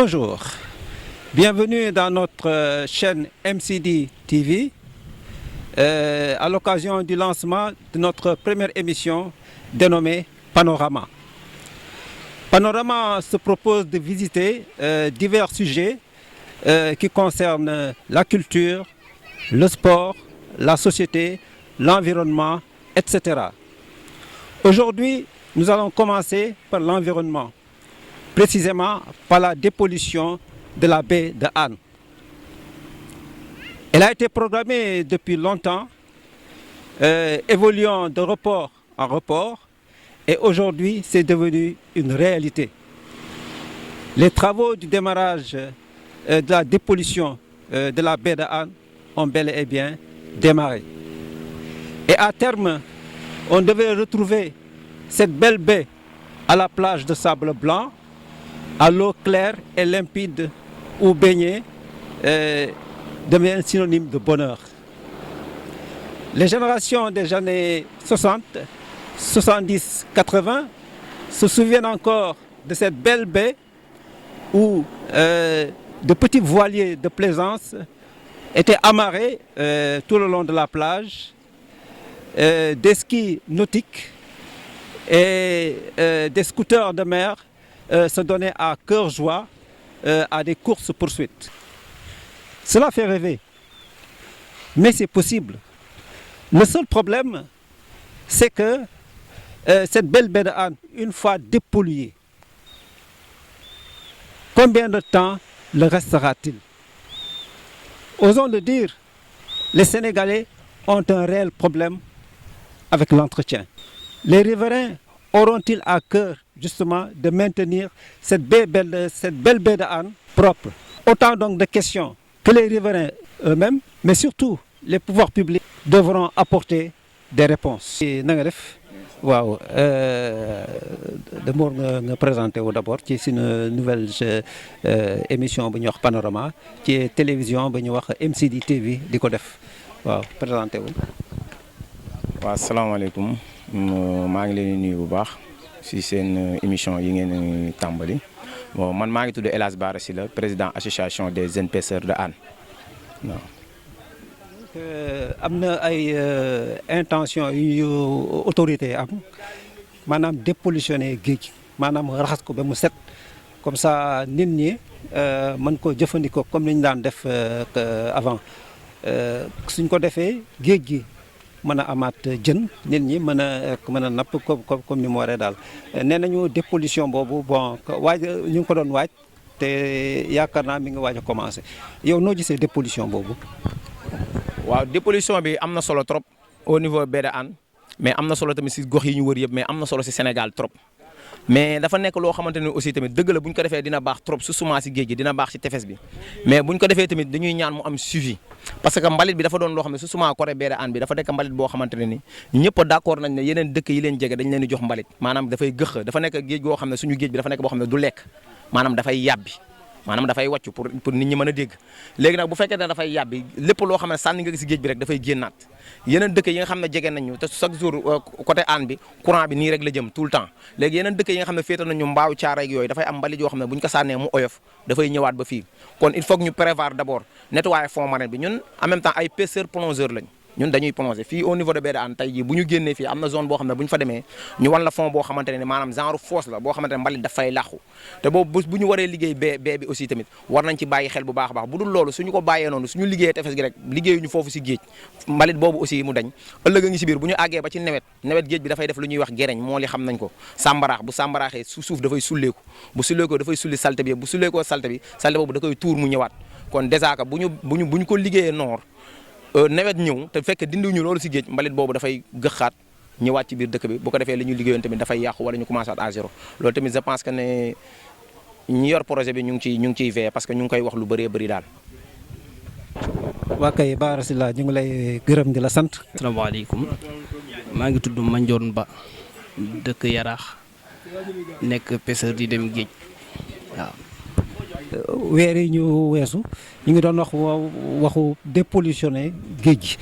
Bonjour, bienvenue dans notre chaîne MCD TV à l'occasion du lancement de notre première émission dénommée Panorama. Panorama se propose de visiter divers sujets qui concernent la culture, le sport, la société, l'environnement, etc. Aujourd'hui, nous allons commencer par l'environnement, précisément par la dépollution de la baie de Han. Elle a été programmée depuis longtemps, évoluant de report en report, et aujourd'hui c'est devenu une réalité. Les travaux du démarrage de la dépollution de la baie de Han ont bel et bien démarré. Et à terme, on devait retrouver cette belle baie à la plage de sable blanc, à l'eau claire et limpide où baigner devient synonyme de bonheur. Les générations des années 60, 70, 80 se souviennent encore de cette belle baie où de petits voiliers de plaisance étaient amarrés tout le long de la plage, des skis nautiques et des scooters de mer se donnaient à cœur joie à des courses-poursuites. Cela fait rêver, mais c'est possible. Le seul problème, c'est que cette belle baie de Han, une fois dépolluée, combien de temps le restera-t-il? Osons le dire, les Sénégalais ont un réel problème avec l'entretien. Les riverains auront-ils à cœur justement de maintenir cette belle baie de Han propre? Autant donc de questions que les riverains eux-mêmes, mais surtout les pouvoirs publics devront apporter des réponses. Na nga def waaw d'abord nga présenté wu d'abord ci suñu nouvelle émission bu ñuy wax Panorama ci télévision bu ñuy wax MCD TV di ko def waaw présenté wu. waaw salaamaaleykum maa ngi leen di nuyu bu baax si seen émission yi ngeen tàmbali bon man maa ngi tudd El Hadj Bara Sylla président association des jeunes pêcheurs de Han waaw. am na ay intention yu autorité am maanaam dépollutionner géej maanaam raxas ko ba mu set comme ça nit ñi mën ko jëfandikoo comme ni ñu daan def avant suñ ko defee géej gi mën a amaat jën nit ñi mën a napp comme ni mu waree daal nee nañu dépollution boobu bon waaj ñu ngi ko doon waaj te yaakaar naa mi ngi waaj a commencé yow noo gisee dépollution boobu. waaw dépollution bi am na solo trop au niveau baie de Han mais am na solo tamit si gox yi ñu wër yëpp mais am na solo si Sénégal trop mais dafa nekk loo xamante ne aussi tamit dëgg la bu ñu ko defee dina baax trop su suma si géej gi dina baax si tefes bi mais bu ñu ko defee tamit dañuy ñaan mu am suivi parce que mbalit bi dafa doon loo xam ne su suma côté baie de Han bi dafa nekk mbalit boo xamante ne ni ñëpp d'accord nañ ne yeneen dëkk yi leen jege dañ leen di jox mbalit maanaam dafay gëx dafa nekk géej goo xam ne suñu géej bi dafa nekk boo xam ne du lekk maanaam dafay yàbbi maanaam dafay wàccu pour nit ñi mën a dégg léegi nag bu fekkee ne dafay yàbbi lépp loo xam ne sànni nga si géej bi rek dafay génnaat yeneen dëkk yi nga xam ne jege nañu te chaque jour côté Han bi courant bi nii rek la jëm tout le temps léegi yeneen dëkk yi nga xam ne féete nañu mbaaw caara ak yooyu dafay am mbalit yoo xam ne bu ñu ko sànnee mu oyof dafay ñëwaat ba fii kon il faut que ñu prévoir d'abord nettoyer fond marin bi ñun en même temps ay pêcheurs plongeurs lañ ñun dañuy plonger fii au niveau de baie de Han tey jii bu ñu génnee fii am na zone boo xam ne bu ñu fa demee ñu wan la fond boo xamante ne maanaam genre fosse la boo xamante ne mbalit dafay làqu te boobu bu ñu waree liggéey bee bi aussi tamit war nañ ci bàyyi xel bu baax a baax bu dul loolu suñu ko bàyyee noonu suñu liggéeyee tefes gi rek liggéeyuñu foofu si géej mbalit boobu aussi mu dañ ëllëg a ngi si biir bu ñu àggee ba ci nawet géej bi dafay def lu ñuy wax gereñ moo li xam nañ ko sàmbaraax bu sàmbaraaxee suuf dafay sulleeku bu sulleekoo dafay sulli salte bi bu sulleekoo salte boobu da koy tuur mu ñëwaat kon dèjà que bu ñu ko liggéeyee noor nawet ñëw te fekk dindiwuñu loolu si géej mbalit boobu dafay gëxaat ñëwaat ci biir dëkk bi bu ko defee li ñu liggéeyoon tamit dafay yàqu wala ñu commencé à zéro loolu tamit je pense que ne ñi yor projet bi ñu ngi ciy veillé parce que ñu ngi koy wax lu bëree bëri daal. waa kay Bara Sylla ñu ngi lay gërëm di la sant. asalaamaaleykum maa ngi tudd Mandione Ba dëkk Yaraax nekk pêcheur di dem géej waaw. weer yi ñu weesu ñu ngi doon waxu dépollutionner géej gi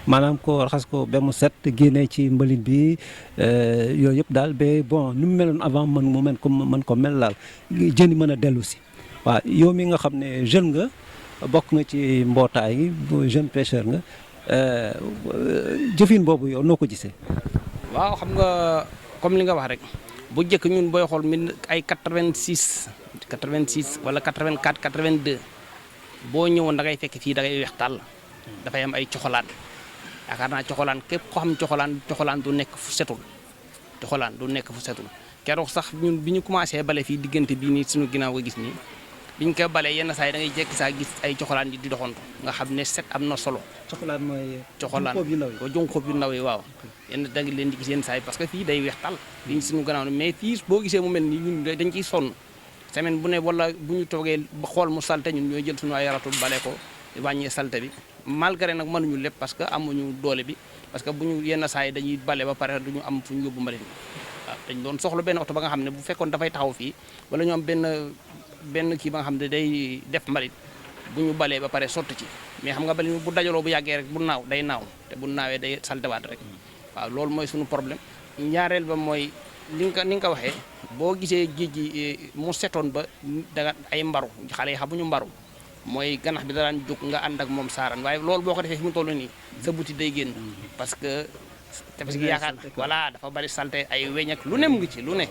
maanaam ko raxas ko ba mu set génne ci mbalit bi yooyu yëpp daal ba bon ni mu meloon avant mën ko mel daal jën yi mën a dellu si waaw yow mi nga xam ne jeune nga bokk nga ci mbootaay gi bu jeune pêcheur nga jëfin boobu yow noo ko gisee. waaw xam nga comme li nga wax rek bu njëkk ñun booy xool min ay 86 wala 84 82 boo ñëwoon da ngay fekk fii da ngay weex tàll dafay am ay coxolaan yaakaar naa coxolaan képp ko xam coxolaan du nekk fu setul coxolaan du nekk fu setul keroog sax ñun bi ñu commencé bale fii diggante bii nii suñu ginnaaw nga gis nii bi ñu koy balee yenn saa yi da ngay jekki saa gis ay coxolaan yi di doxantu nga xam ne set am na solo. coxolaan mooy. coxolaan jonxoob yu ndaw yi waaw. yenn da nga leen di gis yenn saa yi parce que fii day weex tal fii suñu gannaaw mais fii boo gisee mu mel ni ñun dañ ciy sonn semaine bu ne wala bu ñu toogee ba xool mu salte ñun ñooy jël suñu ay ratu bale ko wàññee salte bi malgré nag mënuñu lépp parce que amuñu doole bi parce que bu ñu yenn saa yi dañuy bale ba pare duñu am fu ñu yóbbu mbalit waaw dañ doon soxla benn oto ba nga xam ne bu fekkoon dafay taxaw fii wala ñu am benn kii ba nga xam ne day def mbalit bu ñu balee ba pare sotti ci mais xam nga mbalit bu dajaloo bu yàggee rek bu naaw day naaw te bu naawee day saltewaat rek waaw loolu mooy suñu problème ñaareel ba mooy ni nga ko waxee boo gisee géej gi mu setoon ba danga ay mbaru xale yi xamuñu mbaru mooy ganax bi daan jóg nga ànd ak moom saaraan waaye loolu boo ko defee fi mu toll nii sa buti day génn parce que yaakaar voilà dafa bari salte ay weñ ak lu ne mu ngi ci lu ne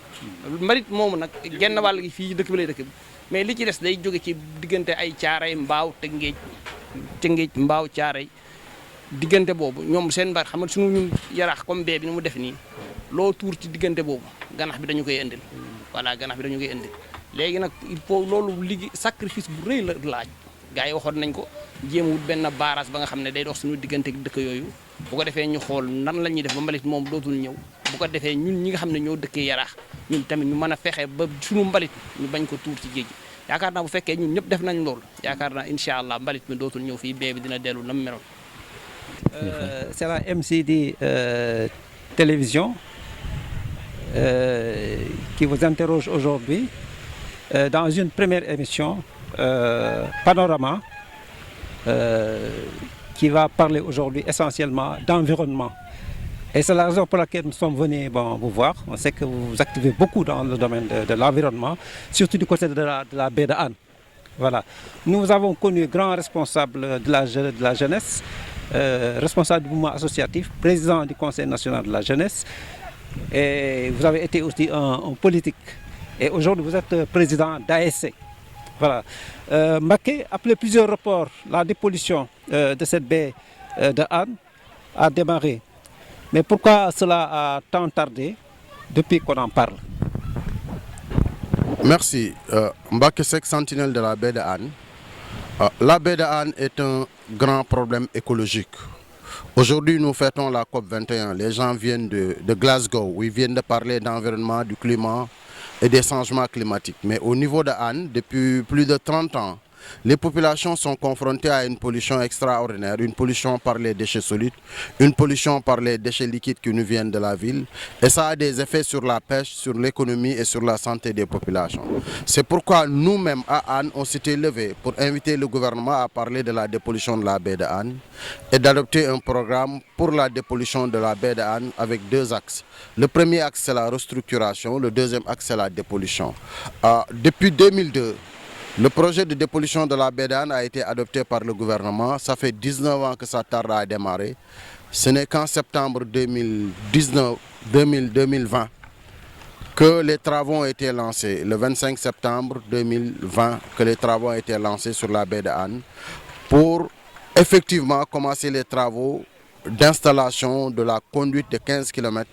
mbalit moomu nag genn wàll gi fii dëkk bi lay dëkk bi mais li ci des day jóge ci diggante ay caaray mbaaw Tëngéej mbaaw caaray diggante boobu ñoom seen mbar xam nga suñu ñun yaraax comme bee bi ni mu def nii loo tuur ci diggante boobu ganax bi dañu koy indil voilà ganax bi dañu koy indil léegi nag il faut loolu liggéey sacrifice bu rëy la laaj gars yi waxoon nañ ko jéem wut benn barrage ba nga xam ne day dox suñu diggante dëkk yooyu bu ko defee ñu xool nan la ñuy def ba mbalit moom dootul ñëw bu ko defee ñun ñi nga xam ne ñoo dëkkee yaraax ñun tamit ñu mën a fexe ba suñu mbalit ñu bañ ko tuur ci géej gi yaakaar naa bu fekkee ñun ñëpp def nañ loolu yaakaar naa incha allah mbalit mi dootul ñëw fii bee bi dina dellu na mu meloon. C'est la MCD télévision qui vous interroge aujourd'hui dans une première émission Panorama qui va parler aujourd'hui essentiellement d'environnement. Et c'est la raison pour laquelle nous sommes venus vous voir. On sait que vous vous activez beaucoup dans le domaine de l'environnement, surtout du côté de la baie de Hann. Voilà. Nous avons connu grand responsable de la jeunesse, responsable du mouvement associatif, président du Conseil national de la jeunesse. Et vous avez été aussi un politique. Et aujourd'hui, vous êtes président d'ASC. Voilà. Mbacké, après plusieurs reports, la dépollution de cette baie de Hann a démarré. Mais pourquoi cela a tant tardé depuis qu'on en parle? Merci. Mbacké Seck, sentinelle de la baie de Hann. La baie de Hann est un grand problème écologique. Aujourd'hui, nous fêtons la COP21. Les gens viennent de Glasgow, où ils viennent de parler d'environnement, du climat et des changements climatiques. Mais au niveau de Hann, depuis plus de 30 ans, les populations sont confrontées à une pollution extraordinaire, une pollution par les déchets solides, une pollution par les déchets liquides qui nous viennent de la ville. Et ça a des effets sur la pêche, sur l'économie et sur la santé des populations. C'est pourquoi nous-mêmes à Hann, on s'était levé pour inviter le gouvernement à parler de la dépollution de la baie de Hann et d'adopter un programme pour la dépollution de la baie de Hann avec deux axes. Le premier axe, c'est la restructuration, le deuxième axe, c'est la dépollution. Depuis 2002, le projet de dépollution de la baie de Hann a été adopté par le gouvernement. Ça fait 19 ans que ça tarde à démarrer. Ce n'est qu'en septembre 2020 que les travaux ont été lancés. Le 25 septembre 2020 que les travaux ont été lancés sur la baie de Hann pour effectivement commencer les travaux d'installation de la conduite de 15 km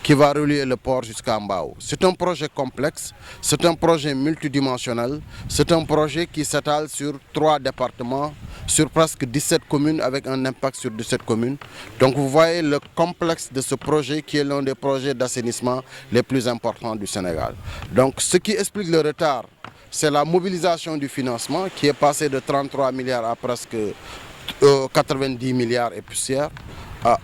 qui va relier le port jusqu'à Mbao. C'est un projet complexe, c'est un projet multidimensionnel, c'est un projet qui s'étale sur 3 départements, sur presque 17 communes avec un impact sur 17 communes. Donc vous voyez le complexe de ce projet qui est l'un des projets d'assainissement les plus importants du Sénégal. Donc ce qui explique le retard, c'est la mobilisation du financement qui est passé de 33 milliards à presque 90 milliards et poussière.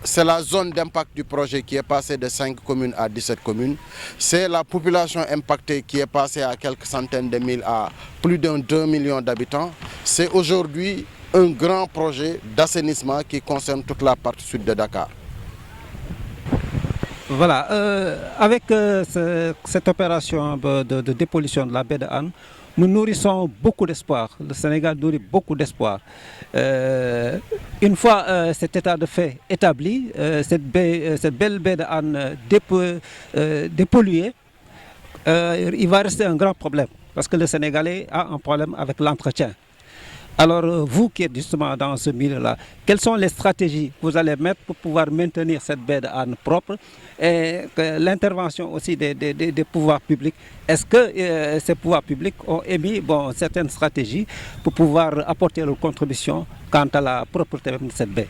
C'est la zone d'impact du projet qui est passée de 5 communes à 17 communes. C'est la population impactée qui est passée à quelques centaines de mille à plus d'un 2 millions d'habitants. C'est aujourd'hui un grand projet d'assainissement qui concerne toute la partie sud de Dakar. Voilà, avec cette opération de dépollution de la baie de Hann, nous nourrissons beaucoup d'espoir. Le Sénégal nourrit beaucoup d'espoir. Une fois cet état de fait établi, cette belle baie de Hann dépolluée, il va rester un grand problème parce que le Sénégalais a un problème avec l'entretien. Alors vous qui êtes justement dans ce milieu-là, quelles sont les stratégies que vous allez mettre pour pouvoir maintenir cette baie de Hann propre et l'intervention aussi des pouvoirs publics? Est-ce que ces pouvoirs publics ont émis certaines stratégies pour pouvoir apporter leur contribution quant à la propreté de cette baie?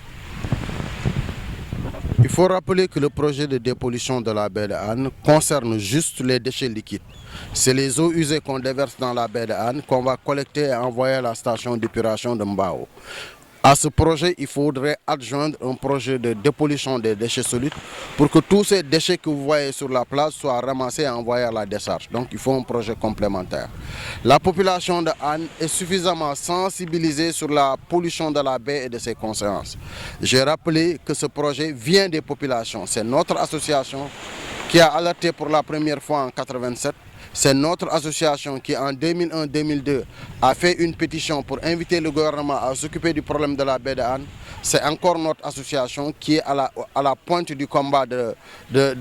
Il faut rappeler que le projet de dépollution de la baie de Hann concerne juste les déchets liquides. C'est les eaux usées qu'on déverse dans la baie de Hann qu'on va collecter et envoyer à la station d'épuration de Mbao. À ce projet, il faudrait adjoindre un projet de dépollution des déchets solides pour que tous ces déchets que vous voyez sur la place soient ramassés et envoyés à la décharge. Donc il faut un projet complémentaire. La population de Hann est suffisamment sensibilisée sur la pollution de la baie et de ses conséquences. J'ai rappelé que ce projet vient des populations. C'est notre association qui a alerté pour la première fois en 1987. C'est notre association qui en 2001-2002 a fait une pétition pour inviter le gouvernement à s'occuper du problème de la baie de Hann. C'est encore notre association qui est à la pointe du combat de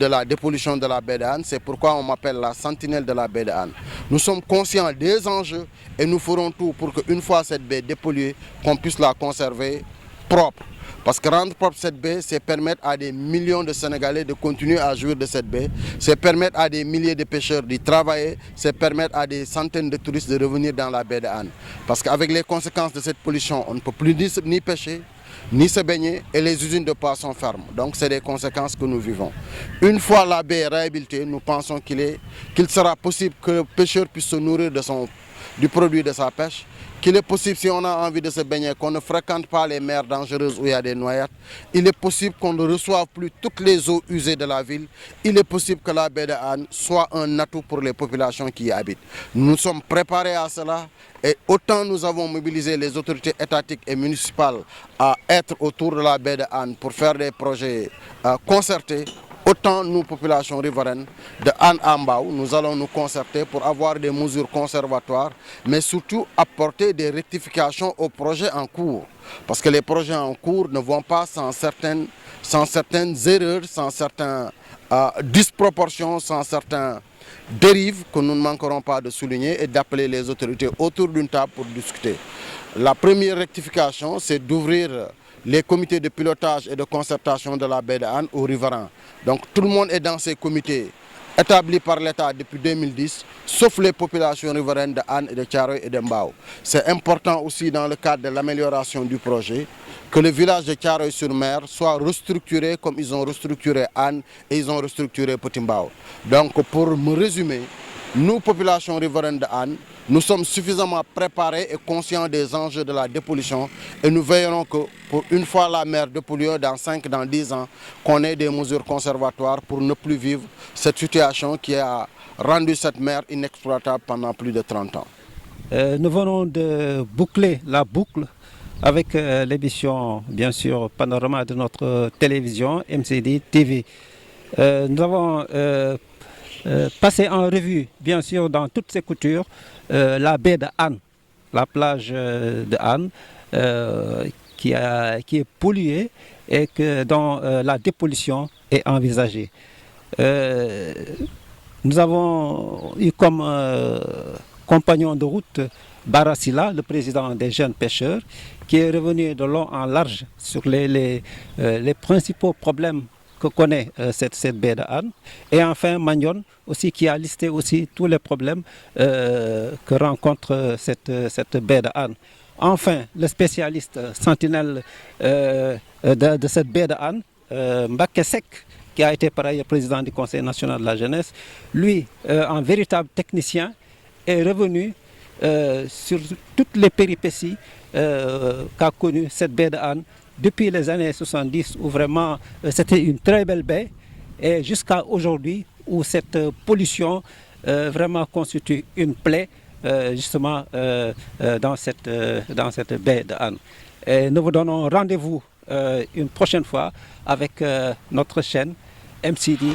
la dépollution de la baie de Hann. C'est pourquoi on m'appelle la sentinelle de la baie de Hann. Nous sommes conscients des enjeux et nous ferons tout pour qu'une fois cette baie dépolluée, qu'on puisse la conserver propre. Parce que rendre propre cette baie, c'est permettre à des millions de Sénégalais de continuer à jouir de cette baie, c'est permettre à des milliers de pêcheurs d'y travailler, c'est permettre à des centaines de touristes de revenir dans la baie de Hann. Parce qu'avec les conséquences de cette pollution, on ne peut plus ni pêcher, ni se baigner et les usines de poissons ferment. Donc c'est des conséquences que nous vivons. Une fois la baie réhabilitée, nous pensons qu'il sera possible que le pêcheur puisse se nourrir du produit de sa pêche, qu'il est possible, si on a envie de se baigner, qu'on ne fréquente pas les mers dangereuses où il y a des noyades. Il est possible qu'on ne reçoive plus toutes les eaux usées de la ville. Il est possible que la baie de Hann soit un atout pour les populations qui y habitent. Nous sommes préparés à cela et autant nous avons mobilisé les autorités étatiques et municipales à être autour de la baie de Hann pour faire des projets concertés. Autant nous, populations riveraines de Hann à Mbao, nous allons nous concerter pour avoir des mesures conservatoires, mais surtout apporter des rectifications aux projets en cours. Parce que les projets en cours ne vont pas sans certaines erreurs, sans certaines disproportions, sans certaines dérives que nous ne manquerons pas de souligner et d'appeler les autorités autour d'une table pour discuter. La première rectification, c'est d'ouvrir les comités de pilotage et de concertation de la baie de Hann aux riverains. Donc tout le monde est dans ces comités établis par l'État depuis 2010, sauf les populations riveraines de Hann et de Thiaroye et de Mbao. C'est important aussi dans le cadre de l'amélioration du projet que le village de Thiaroye-sur-Mer soit restructuré comme ils ont restructuré Hann et ils ont restructuré Petit Mbao. Donc pour me résumer, nous, populations riveraines de Hann, nous sommes suffisamment préparés et conscients des enjeux de la dépollution et nous veillerons que pour une fois la mer dépolluée dans 5, dans 10 ans, qu'on ait des mesures conservatoires pour ne plus vivre cette situation qui a rendu cette mer inexploitable pendant plus de 30 ans. Nous venons de boucler la boucle avec l'émission, bien sûr, Panorama de notre télévision MCD TV. Nous avons passer en revue, bien sûr, dans toutes ses coutures, la baie de Hann, la plage de Hann, qui est polluée et dont la dépollution est envisagée. Nous avons eu comme compagnon de route Barasila, le président des jeunes pêcheurs, qui est revenu de long en large sur les principaux problèmes que connaît cette baie de Hann. Et enfin Magnon aussi, qui a listé aussi tous les problèmes que rencontre cette baie de Hann. Enfin, le spécialiste sentinelle de cette baie de Hann, Mbacké Seck, qui a été par ailleurs président du Conseil national de la jeunesse, lui, un véritable technicien, est revenu sur toutes les péripéties qu'a connues cette baie de Hann depuis les années 70, où vraiment c'était une très belle baie, et jusqu'à aujourd'hui où cette pollution vraiment constitue une plaie justement dans cette baie de Hann. Et nous vous donnons rendez-vous une prochaine fois avec notre chaîne MCD.